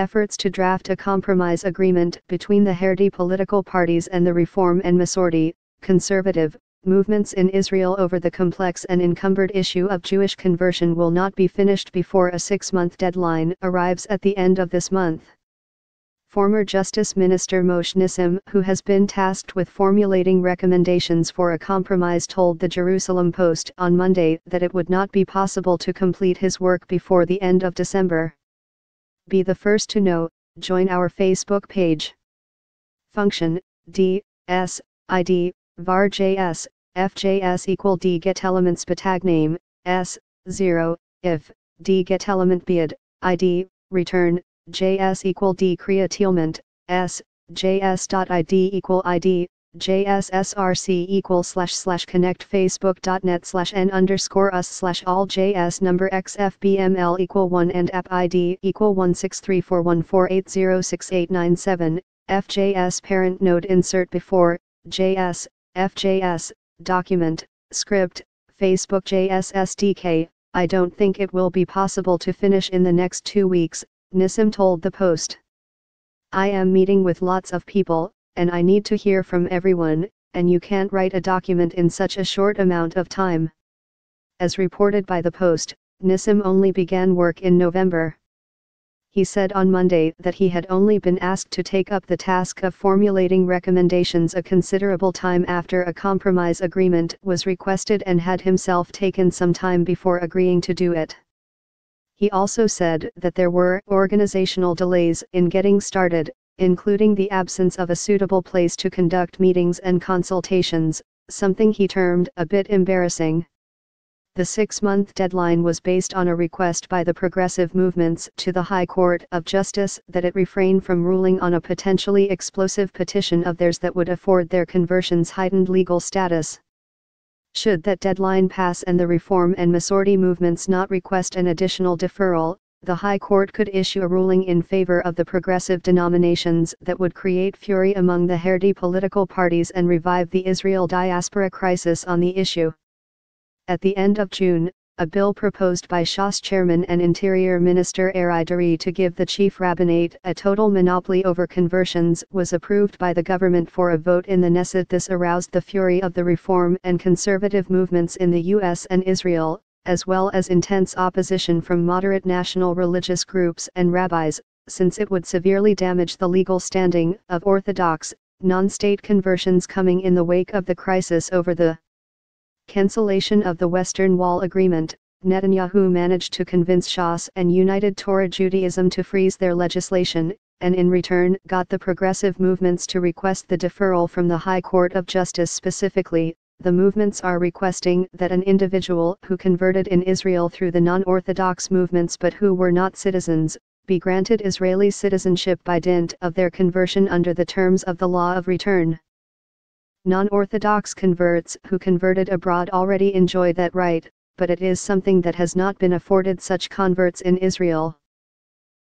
efforts to draft a compromise agreement between the Haredi political parties and the Reform and Masorti, conservative, movements in Israel over the complex and encumbered issue of Jewish conversion will not be finished before a 6-month deadline arrives at the end of this month. Former Justice Minister Moshe Nissim, who has been tasked with formulating recommendations for a compromise, told the Jerusalem Post on Monday that it would not be possible to complete his work before the end of December. Be the first to know, join our Facebook page. Function, D, S, ID, var JS, FJS equal D get elements batag name, S, 0, if, D get element bead, ID, return, JS equal D creatilement, S, JS.ID equal ID, JSSRC equal / connect facebook.net/n_us/all JS number XFBML equal 1 and app ID equal 1634148068997, FJS parent node insert before, JS, FJS, document, script, Facebook JS SDK. I don't think it will be possible to finish in the next 2 weeks, Nissim told the Post. I am meeting with lots of people, and I need to hear from everyone, and you can't write a document in such a short amount of time. As reported by the Post, Nissim only began work in November. He said on Monday that he had only been asked to take up the task of formulating recommendations a considerable time after a compromise agreement was requested and had himself taken some time before agreeing to do it. He also said that there were organizational delays in getting started, including the absence of a suitable place to conduct meetings and consultations, something he termed a bit embarrassing. The 6-month deadline was based on a request by the progressive movements to the High Court of Justice that it refrain from ruling on a potentially explosive petition of theirs that would afford their conversions heightened legal status. Should that deadline pass and the Reform and Masorti movements not request an additional deferral, the High Court could issue a ruling in favor of the progressive denominations that would create fury among the Haredi political parties and revive the Israel diaspora crisis on the issue. At the end of June, a bill proposed by Shas Chairman and Interior Minister Eri Deri to give the Chief Rabbinate a total monopoly over conversions was approved by the government for a vote in the Knesset. This aroused the fury of the Reform and conservative movements in the U.S. and Israel, as well as intense opposition from moderate national religious groups and rabbis, since it would severely damage the legal standing of Orthodox, non-state conversions coming in the wake of the crisis over the cancellation of the Western Wall Agreement. Netanyahu managed to convince Shas and United Torah Judaism to freeze their legislation, and in return got the progressive movements to request the deferral from the High Court of Justice. Specifically, the movements are requesting that an individual who converted in Israel through the non-Orthodox movements but who were not citizens, be granted Israeli citizenship by dint of their conversion under the terms of the law of return. Non-Orthodox converts who converted abroad already enjoy that right, but it is something that has not been afforded such converts in Israel.